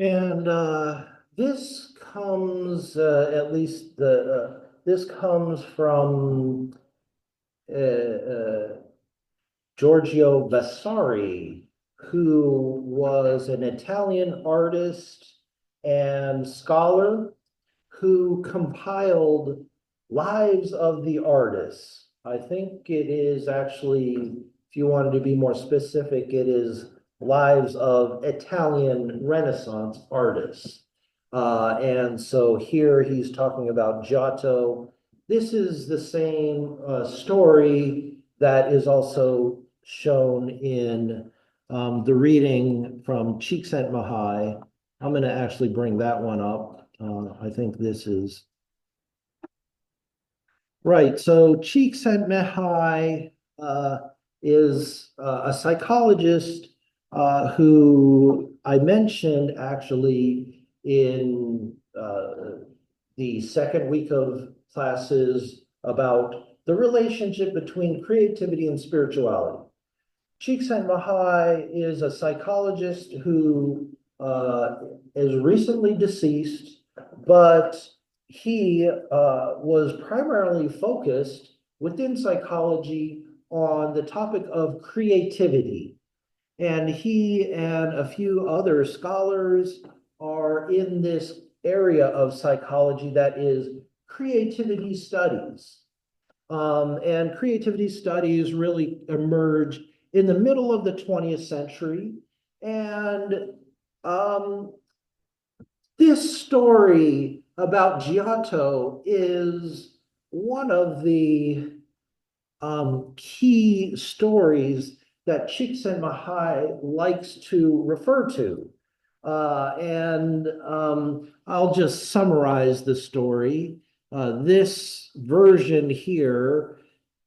And this comes, at least this comes from Giorgio Vasari, who was an Italian artist and scholar who compiled lives of the artists. I think it is actually, if you wanted to be more specific, it is lives of Italian Renaissance artists. And so here he's talking about Giotto. This is the same story that is also shown in the reading from Csikszentmihalyi. I'm going to actually bring that one up. I think this is right. So Csikszentmihalyi is a psychologist who I mentioned actually in the second week of classes about the relationship between creativity and spirituality. Csikszentmihalyi is a psychologist who is recently deceased, but he was primarily focused within psychology on the topic of creativity. And he and a few other scholars are in this area of psychology that is creativity studies. And creativity studies really emerged in the middle of the 20th century. And this story about Giotto is one of the key stories that Csikszentmihalyi likes to refer to. And I'll just summarize the story. This version here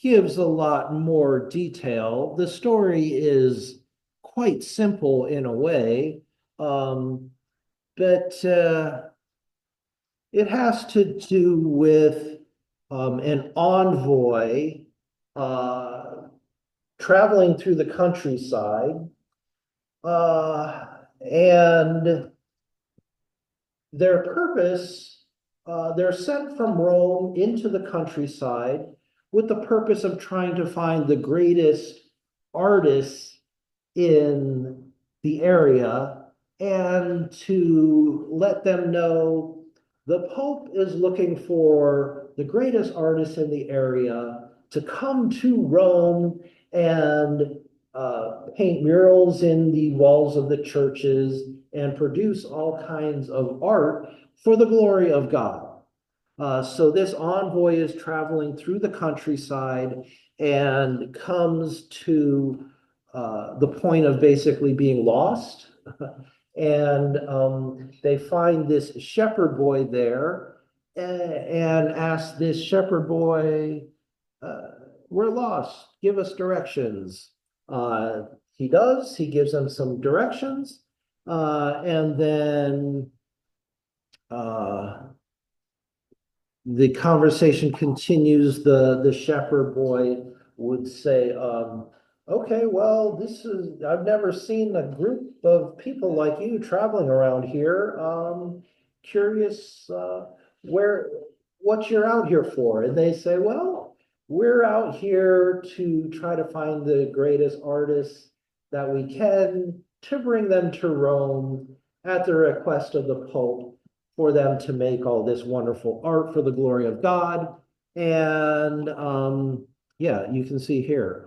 gives a lot more detail. The story is quite simple in a way, but it has to do with an envoy traveling through the countryside, and their purpose, they're sent from Rome into the countryside with the purpose of trying to find the greatest artists in the area and to let them know the Pope is looking for the greatest artists in the area to come to Rome and paint murals in the walls of the churches and produce all kinds of art for the glory of God. So this envoy is traveling through the countryside and comes to the point of basically being lost. And they find this shepherd boy there and ask this shepherd boy, we're lost, give us directions. He does, he gives them some directions. And then the conversation continues. The shepherd boy would say, okay, well, I've never seen a group of people like you traveling around here. Curious what you're out here for. And they say, well, we're out here to try to find the greatest artists that we can to bring them to Rome at the request of the Pope for them to make all this wonderful art for the glory of God. And yeah, you can see here,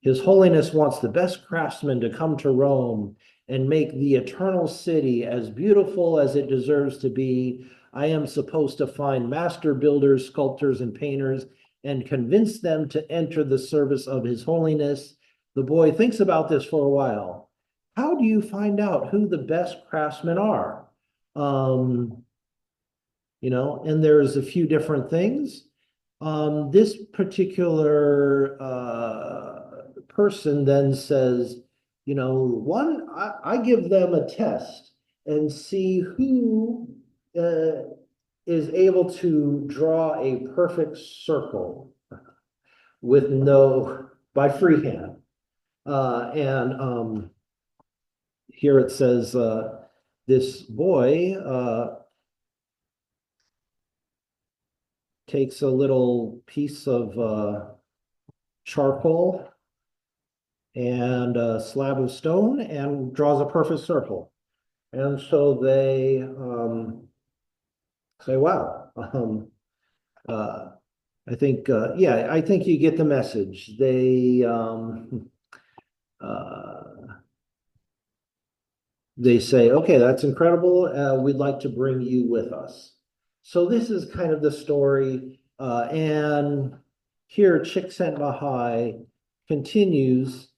His Holiness wants the best craftsmen to come to Rome and make the eternal city as beautiful as it deserves to be. I am supposed to find master builders, sculptors, and painters and convince them to enter the service of His Holiness. The boy thinks about this for a while. How do you find out who the best craftsmen are? And there's a few different things. This particular person then says, I give them a test and see who is able to draw a perfect circle by freehand. And here it says, this boy takes a little piece of charcoal and a slab of stone and draws a perfect circle. And so they say, wow, I think, yeah, I think you get the message. Uh, they say, okay, that's incredible. We'd like to bring you with us. So this is kind of the story. And here Csikszentmihalyi continues.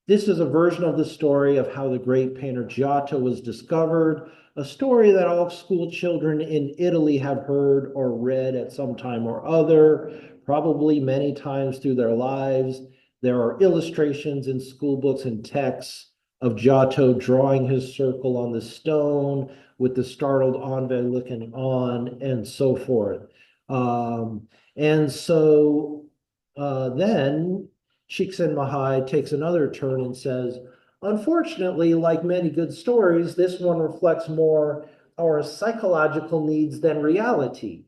This is a version of the story of how the great painter Giotto was discovered, a story that all school children in Italy have heard or read at some time or other, probably many times through their lives. There are illustrations in school books and texts of Giotto drawing his circle on the stone with the startled envoy looking on and so forth. And so then Csikszentmihalyi takes another turn and says, unfortunately, like many good stories, this one reflects more our psychological needs than reality.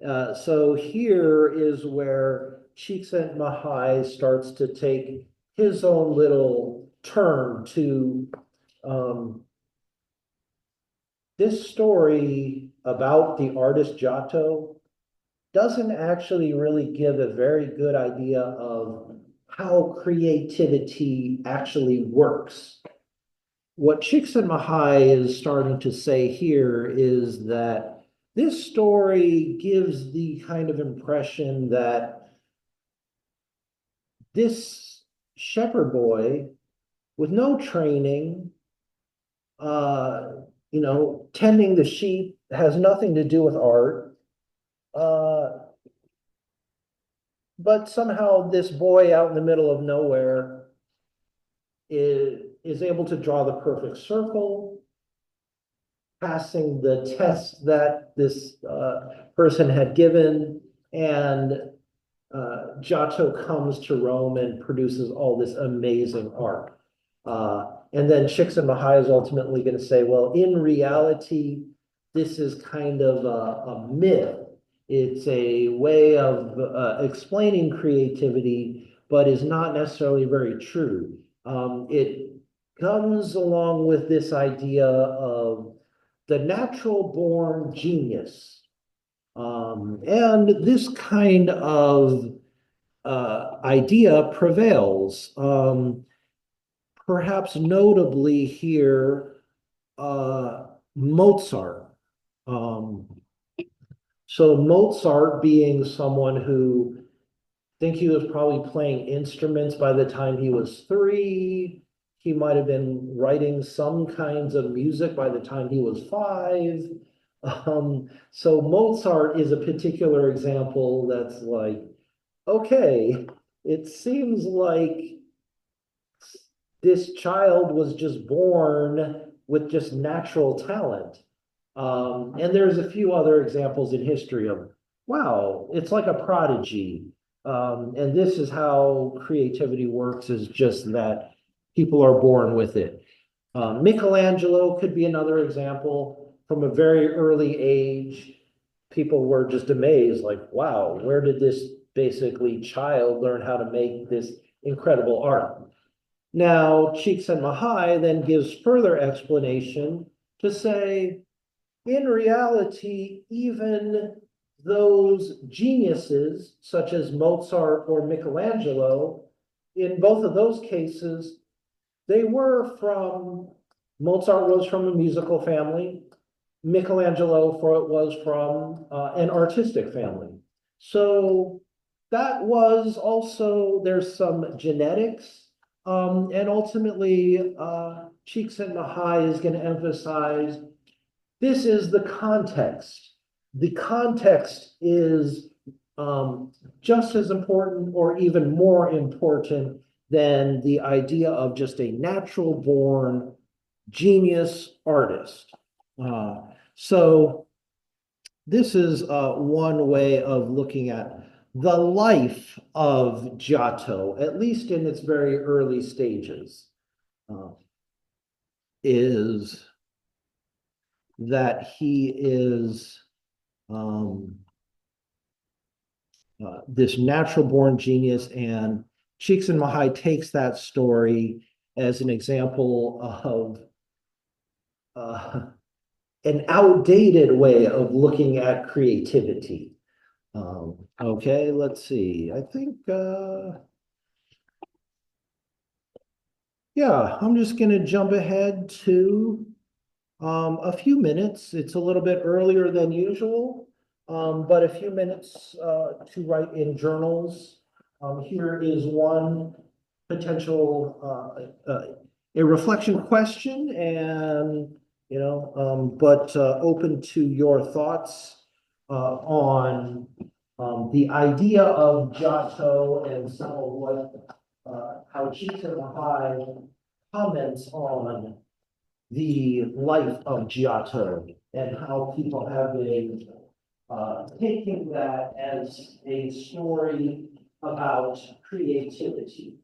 So here is where Csikszentmihalyi starts to take his own little turn to this story about the artist Giotto doesn't actually really give a very good idea of how creativity actually works. What Csikszentmihalyi is starting to say here is that this story gives the kind of impression that this shepherd boy with no training, tending the sheep has nothing to do with art. But somehow this boy out in the middle of nowhere is able to draw the perfect circle, passing the test that this person had given, and Giotto comes to Rome and produces all this amazing art. And then Csikszentmihalyi is ultimately going to say, well, in reality, this is kind of a myth. It's a way of explaining creativity, but is not necessarily very true. It comes along with this idea of the natural born genius. And this kind of idea prevails. Perhaps notably here, Mozart. So Mozart being someone who I think he was probably playing instruments by the time he was 3. He might have been writing some kinds of music by the time he was 5. So Mozart is a particular example that's like, okay, it seems like this child was just born with just natural talent. And there's a few other examples in history of, wow, it's like a prodigy. And this is how creativity works, is just that people are born with it. Michelangelo could be another example. From a very early age, people were just amazed, like, wow, where did this basically child learn how to make this incredible art? Now, Csikszentmihalyi then gives further explanation to say, in reality, even those geniuses, such as Mozart or Michelangelo, in both of those cases, Mozart was from a musical family, Michelangelo was from an artistic family. So that was also, there's some genetics, and ultimately, Csikszentmihalyi is going to emphasize this is the context. The context is just as important or even more important than the idea of just a natural born genius artist. So this is one way of looking at the life of Giotto, at least in its very early stages. is that he is this natural born genius, and Csikszentmihalyi takes that story as an example of an outdated way of looking at creativity. Okay, let's see. I think, yeah, I'm just going to jump ahead to a few minutes. It's a little bit earlier than usual, but a few minutes to write in journals. Here is one potential a reflection question, and but open to your thoughts on the idea of Giotto and some of what how Csikszentmihalyi comments on the life of Giotto and how people have been taking that as a story about creativity.